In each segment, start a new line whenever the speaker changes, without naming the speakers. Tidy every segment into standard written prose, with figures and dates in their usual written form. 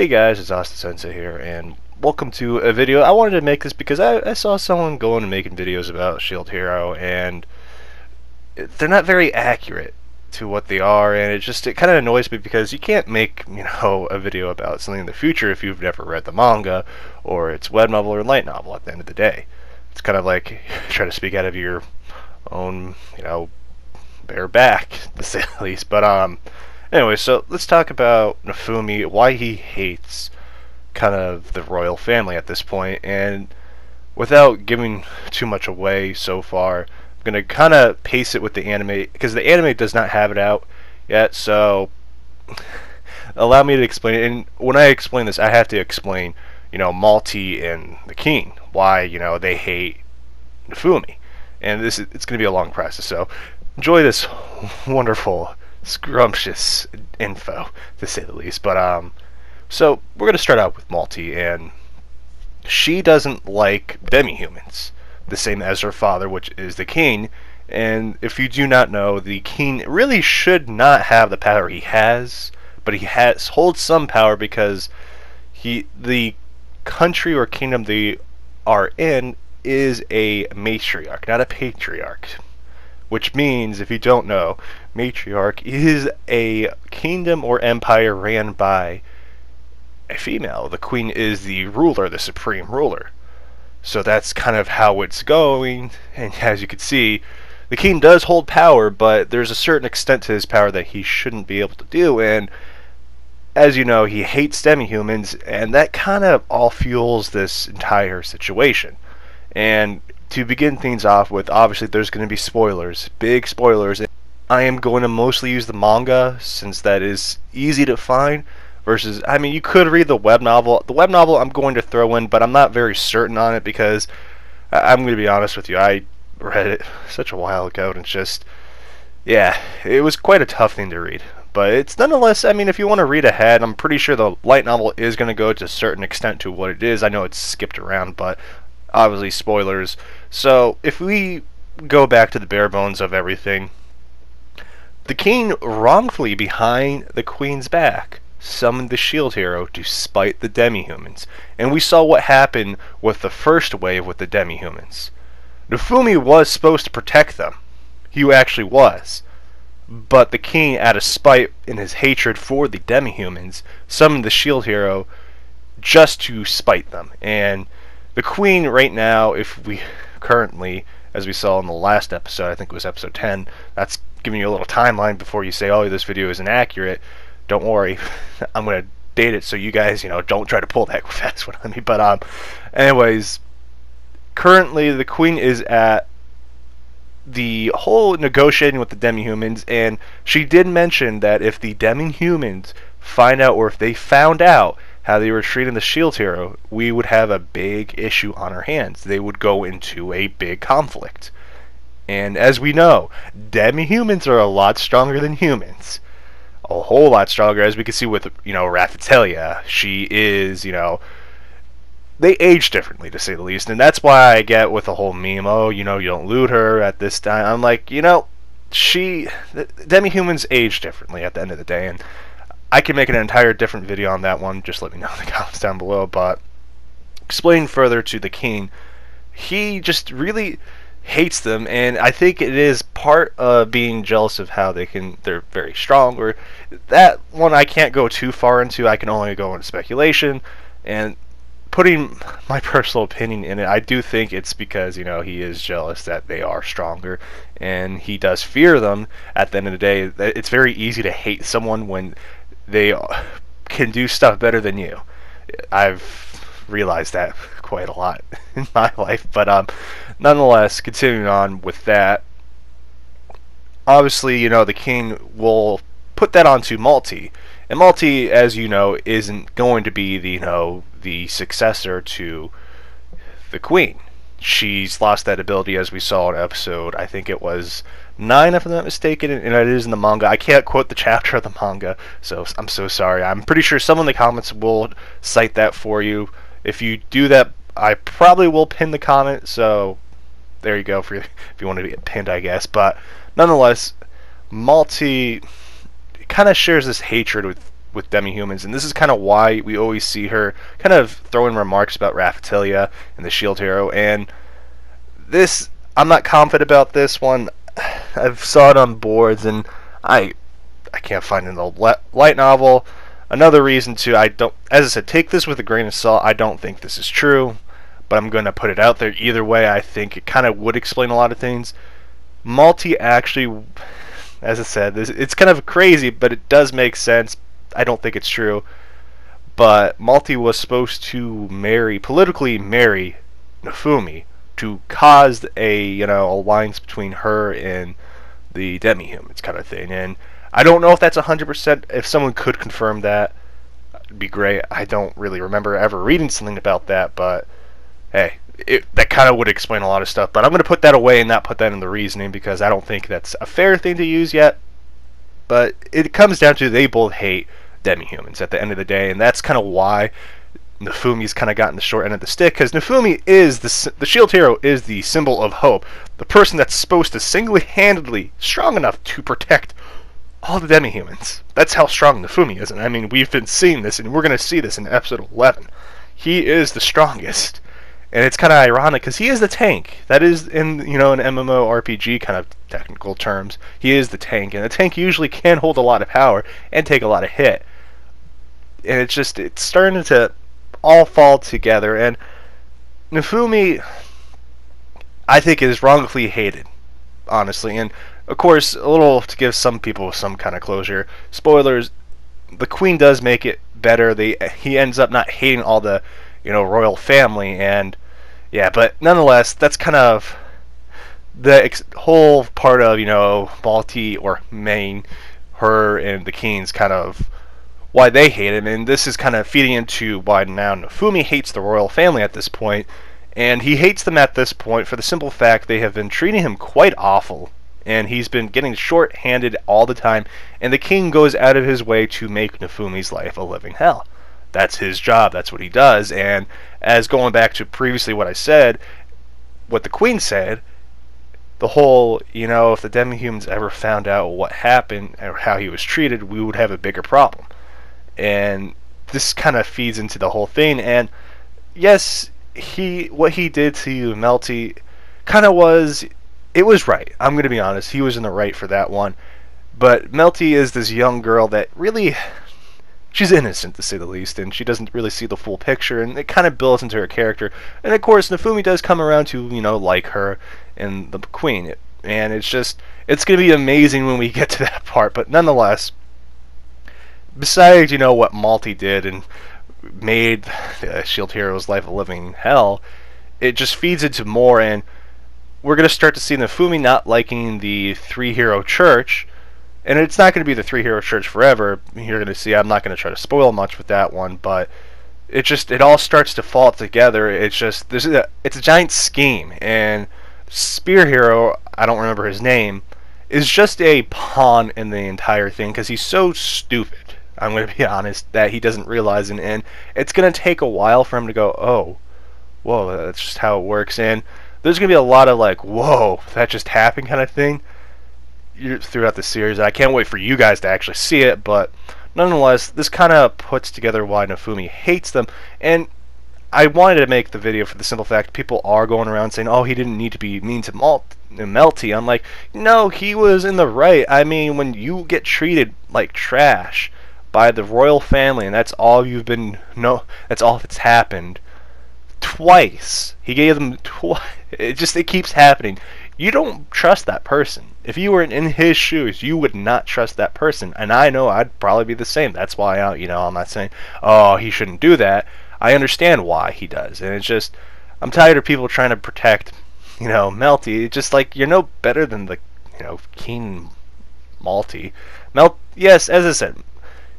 Hey guys, it's Austin-Sensei here, and welcome to a video. I wanted to make this because I saw someone going and making videos about Shield Hero, and they're not very accurate to what they are, and it kind of annoys me because you can't make, a video about something in the future if you've never read the manga, or it's web novel or light novel at the end of the day. It's kind of like trying to speak out of your own, bare back, to say the least. But, anyway, so let's talk about Naofumi, why he hates kind of the royal family at this point, and without giving too much away so far, I'm going to kind of pace it with the anime, because the anime does not have it out yet, so allow me to explain it. And when I explain this, I have to explain, Malty and the king, why, they hate Naofumi. And it's going to be a long process, so enjoy this wonderful scrumptious info, to say the least. But so we're going to start out with Malty, and she doesn't like demi-humans, the same as her father, which is the king. And if you do not know, the king really should not have the power he has, but he holds some power because the country or kingdom they are in is a matriarch, not a patriarch. Which means, if you don't know, matriarch is a kingdom or empire ran by a female. The queen is the ruler, the supreme ruler. So that's kind of how it's going, and as you can see, the king does hold power, but there's a certain extent to his power that he shouldn't be able to do, and as you know, he hates demi-humans, and that kind of all fuels this entire situation. And to begin things off with, obviously there's going to be spoilers, big spoilers. I am going to mostly use the manga since that is easy to find versus, I mean, you could read the web novel. The web novel I'm going to throw in, but I'm not very certain on it because I'm going to be honest with you, I read it such a while ago and it's just, yeah, it was quite a tough thing to read. But it's nonetheless, I mean, if you want to read ahead, I'm pretty sure the light novel is going to go to a certain extent to what it is. I know it's skipped around, but obviously spoilers. So if we go back to the bare bones of everything, the king wrongfully behind the queen's back summoned the shield hero to spite the demi-humans, and we saw what happened with the first wave with the demi-humans. Naofumi was supposed to protect them, he actually was, but the king, out of spite in his hatred for the demi-humans, summoned the shield hero just to spite them. And the queen right now, if we currently, as we saw in the last episode, I think it was episode 10, that's giving you a little timeline before you say, oh, this video is inaccurate. Don't worry, I'm going to date it so you guys, don't try to pull that fast one on me. But anyways, currently the queen is at the whole negotiating with the demi-humans, and she did mention that if the demi-humans find out, or if they found out how they were treating the shield hero, we would have a big issue on our hands. They would go into a big conflict. And as we know, demi-humans are a lot stronger than humans. A whole lot stronger, as we can see with, Raphatelia. She is, they age differently, to say the least. And that's why I get with the whole meme, oh, you don't loot her at this time. I'm like, demi-humans age differently at the end of the day, and I can make an entire different video on that one. Just let me know in the comments down below. But explain further to the king, he just really hates them, and I think it is part of being jealous of how they're very strong. Or that one I can't go too far into. I can only go into speculation and putting my personal opinion in it. I do think it's because he is jealous that they are stronger, and he does fear them. At the end of the day, it's very easy to hate someone when they can do stuff better than you. I've realized that quite a lot in my life. But nonetheless, continuing on with that, obviously, the king will put that onto Malty. And Malty, as you know, isn't going to be the successor to the queen. She's lost that ability, as we saw in episode, I think it was 9 if I'm not mistaken, and it is in the manga. I can't quote the chapter of the manga, so I'm so sorry. I'm pretty sure someone in the comments will cite that for you. If you do that, I probably will pin the comment, so there you go if you want to get pinned, I guess. But nonetheless, Malty kind of shares this hatred with with demi-humans, and this is kind of why we always see her kind of throwing remarks about Raphtalia and the Shield Hero. And this, I'm not confident about this one. I've saw it on boards, and I can't find it in the light novel. Another reason too, I don't, as I said, take this with a grain of salt. I don't think this is true, but I'm going to put it out there either way. I think it kind of would explain a lot of things. Malty actually, as I said, it's kind of crazy, but it does make sense. I don't think it's true, but Malty was supposed to politically marry Naofumi to cause a alliance between her and the demi-humans kind of thing. And I don't know if that's 100%. If someone could confirm that, it'd be great. I don't really remember ever reading something about that, but hey, that kind of would explain a lot of stuff. But I'm going to put that away and not put that in the reasoning, because I don't think that's a fair thing to use yet. But it comes down to they both hate demi-humans at the end of the day, and that's kind of why Naofumi's kind of gotten the short end of the stick, because Naofumi is the Shield Hero, is the symbol of hope, the person that's supposed to single-handedly strong enough to protect all the demi-humans. That's how strong Naofumi is, and I mean, we've been seeing this, and we're going to see this in episode 11. He is the strongest, and it's kind of ironic because he is the tank. That is, in an MMORPG kind of technical terms, he is the tank, and the tank usually can hold a lot of power and take a lot of hit. And it's starting to all fall together, and Naofumi, I think, is wrongfully hated, honestly. And of course, a little to give some people some kind of closure, spoilers, the Queen does make it better. He ends up not hating all the royal family, and yeah, but nonetheless, that's kind of the whole part of Malty, or Maine, her and the Kings, kind of why they hate him. And this is kind of feeding into why now Naofumi hates the royal family at this point. And he hates them at this point for the simple fact they have been treating him quite awful, and he's been getting short-handed all the time, and the king goes out of his way to make Naofumi's life a living hell. That's his job, that's what he does. And as going back to previously what I said, what the Queen said, the whole, if the demi-humans ever found out what happened or how he was treated, we would have a bigger problem. And this kind of feeds into the whole thing. And yes, what he did to Malty kind of was right. I'm going to be honest, he was in the right for that one. But Malty is this young girl that really, she's innocent to say the least, and she doesn't really see the full picture, and it kind of builds into her character. And of course, Naofumi does come around to, like her and the Queen. And it's going to be amazing when we get to that part. But nonetheless, besides, what Malty did and made the Shield Hero's life a living hell, it just feeds into more, and we're going to start to see Naofumi not liking the three-hero church, and it's not going to be the three-hero church forever. You're going to see, I'm not going to try to spoil much with that one, but it all starts to fall together. It's a giant scheme, and Spear Hero, I don't remember his name, is just a pawn in the entire thing, because he's so stupid, I'm going to be honest, that he doesn't realize it, and it's going to take a while for him to go, oh, whoa, that's just how it works. And there's going to be a lot of like, whoa, that just happened kind of thing throughout the series. I can't wait for you guys to actually see it, but nonetheless, this kind of puts together why Naofumi hates them. And I wanted to make the video for the simple fact people are going around saying, oh, he didn't need to be mean to Malty. I'm like, no, he was in the right. I mean, when you get treated like trash by the royal family, and that's all that's all that's happened twice. He gave them twice. It keeps happening. You don't trust that person. If you were in his shoes, you would not trust that person. And I know I'd probably be the same. That's why I'm not saying, oh, he shouldn't do that. I understand why he does, and I'm tired of people trying to protect, Malty. It's just like, you're no better than the, King Malty. Yes, as I said,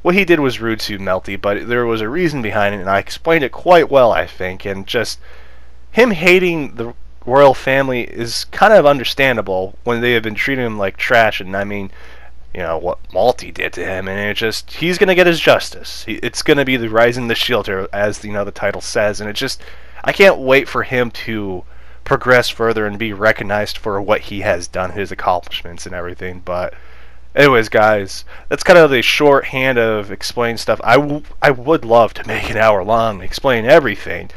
what he did was rude to Malty, but there was a reason behind it, and I explained it quite well, I think. And just him hating the royal family is kind of understandable when they have been treating him like trash. And I mean, what Malty did to him, and he's going to get his justice. It's going to be the Rising the Shield Hero, as the title says. And I can't wait for him to progress further and be recognized for what he has done, his accomplishments and everything. But Anyways, guys, that's kind of the shorthand of explaining stuff. I would love to make an hour long and explain everything,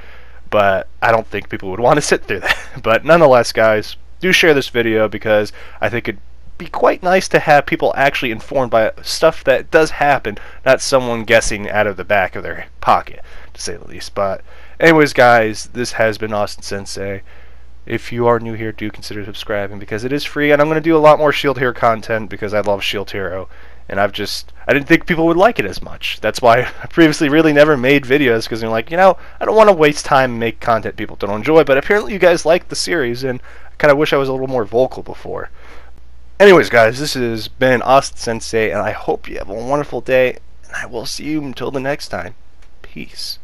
but I don't think people would want to sit through that. But nonetheless, guys, do share this video because I think it'd be quite nice to have people actually informed by stuff that does happen, not someone guessing out of the back of their pocket, to say the least. But anyways, guys, this has been Austin-Sensei. If you are new here, do consider subscribing because it is free, and I'm going to do a lot more Shield Hero content because I love Shield Hero, and I didn't think people would like it as much. That's why I previously really never made videos, because they're like, I don't want to waste time and make content people don't enjoy, but apparently you guys like the series, and I kind of wish I was a little more vocal before. Anyways, guys, this has been Austin-Sensei, and I hope you have a wonderful day, and I will see you until the next time. Peace.